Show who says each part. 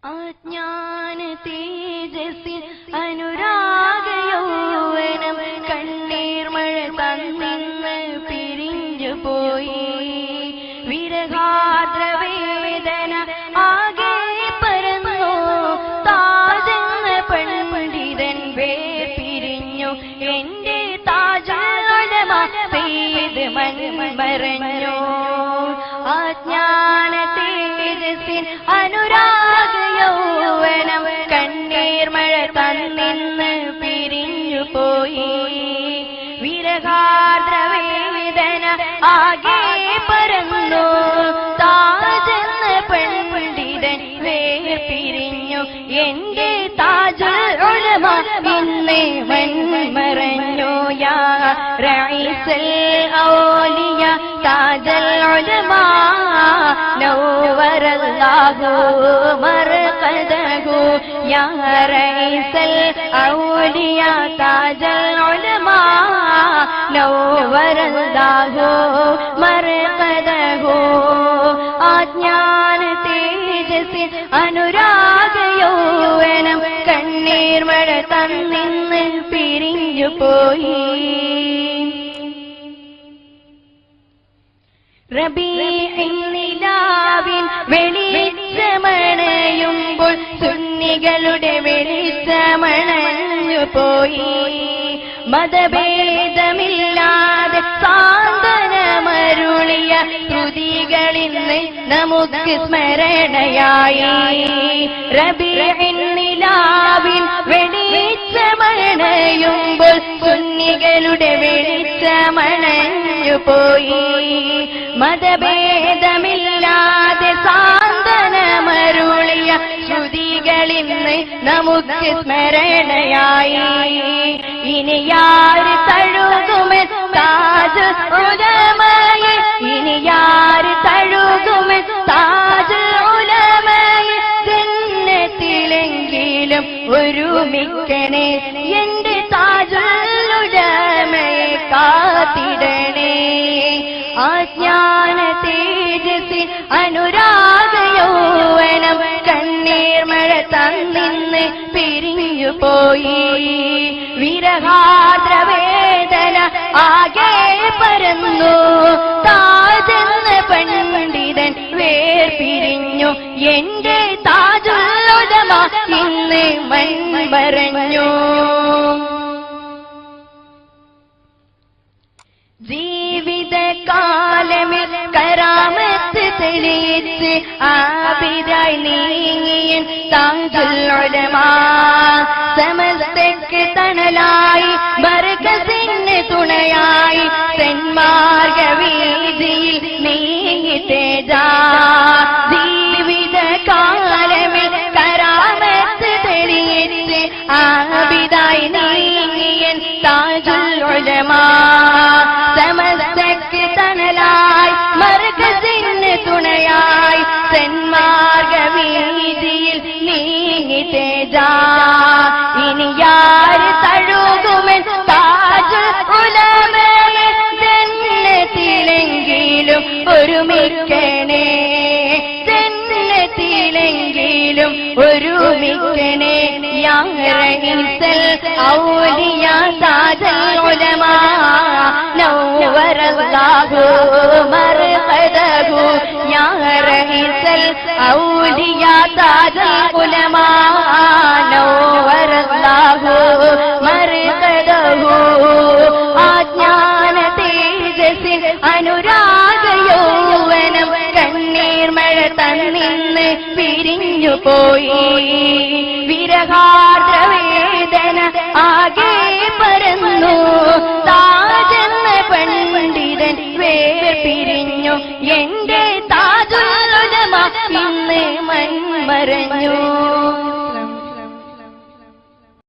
Speaker 1: അജ്ഞാന തേജസ്സിൽ അനുരാഗയൗവനം കണ്ണീർ മഴ തന്നിന്ന് പിരിഞ്ഞു പോയി. വിരഹാദ്ര വേദന ആകെ പരന്നു. താജെന്ന പണ്ഡിതൻ വേർപിരിഞ്ഞു. എന്റെ താജുലമ പെയ്ത് മൺമറഞ്ഞു. അജ്ഞാന തേജസ്സിൽ അനുരാഗയൗവനം കണ്ണീർ മഴ തന്നിന്ന് പിരിഞ്ഞു പോയി. വിരഹാദ്ര വേദന ആകെ പരന്നു. താജെന്ന പണ്ഡിതൻ വേർപിരിഞ്ഞു. എന്റെ താജുൽ ഉലമ ഇന്ന് മൺമറഞ്ഞു. യാ റഈസൽ ഔലിയ താജുൽ ഉലമ നവ്വറല്ലാഹു മർഖദഹു. യാ റഈസൽ ഔലിയ താജുൽ ഉലമ നവ്വറല്ലാഹു മർഖദഹു. അജ്ഞാന തേജസ്സിൽ അനുരാഗയൗവനം കണ്ണീർ മഴ തന്നിന്ന് പിരിഞ്ഞു പോയി. റബീഇൻ നിലാവിൻ വെളിച്ചമണയുമ്പോൾ സുന്നികളുടെ വെളിച്ചമണഞ്ഞു പോയി. മതഭേദമില്ലാതെ സാന്ത്വനമരുളിയ കൃതികളിന്ന് നമുക്ക് സ്മരണയായി. റബീഇൻ നിലാവിൻ വെളിച്ചമണയുമ്പോൾ സുന്നികളുടെ വെളിച്ചമണഞ്ഞു പോയി. മതഭേദമില്ലാതെ സാന്ത്വനമരുളിയ ശ്രുതികളിന്ന് നമുക്ക് സ്മരണയായി. ഇനിയാര് തഴുകുമെ താജ് ഉലമയെ. ഇനിയാര് തഴുകുമെ താജ് ഉലമയെ. ജന്നത്തിലെങ്കിലും ഒരുമിക്കണേ. എന്റെ താജുൽ ഉലമയെ കാത്തിടണേ. അജ്ഞാന തേജസ്സിൽ അനുരാഗയൗവനം കണ്ണീർ മഴ തന്നിന്ന് പിരിഞ്ഞു പോയി. വിരഹാദ്ര വേദന ആകെ പരന്നു. താജെന്ന പണ്ഡിതൻ വേർപിരിഞ്ഞു. എന്റെ താജുൽ ഉലമ ഇന്ന് മൺമറഞ്ഞു. ജീവിതകാലമിൽ കറാമത്ത് തെളിയിച്ച് ആബിദായി നീങ്ങിയൻ താജുൽ ഉലമ. സമസ്തക്ക് തണലായി ബർക്കത്തിന് തുണയായി സന്മാർഗ വീതിയിൽ നീങ്ങി തേജാ. ജീവിതകാലമിൽ കറാമത്ത് തെളിയിച്ച് ആബിദായി നീങ്ങിയൻ താജുൽ ഉലമ. സമസ്തക്ക് തണലായി മർക്കസിന് തുണയായി സന്മാർഗ വീതിയിൽ നീങ്ങി തേജാ. ഇനിയാര് തഴുകുമൻ താജുൽ ഉലമയെ. ജന്നത്തിലെങ്കിലും ഒരുമിക്കണേ. ജന്നത്തിലെങ്കിലും ഒരുമിക്കണേ. യാ റഈസൽ ഔലിയ താജുൽ ഉലമ നവ്വറല്ലാഹു മർഖദഹു. യാ റഈസൽ ഔലിയ താജുൽ ഉലമ നവ്വറല്ലാഹു മർഖദഹു. അജ്ഞാന തേജസ്സിൽ അനുരാഗയൗവനം കണ്ണീർ മഴ തന്നിന്ന് പിരിഞ്ഞു പോയി. വിരഹാദ്ര വേദന ആകെ പരന്നു. താജെന്ന പണ്ഡിതൻ വേർപിരിഞ്ഞു. എന്റെ താജുൽ ഉലമ ഇന്ന് മൺമറഞ്ഞു.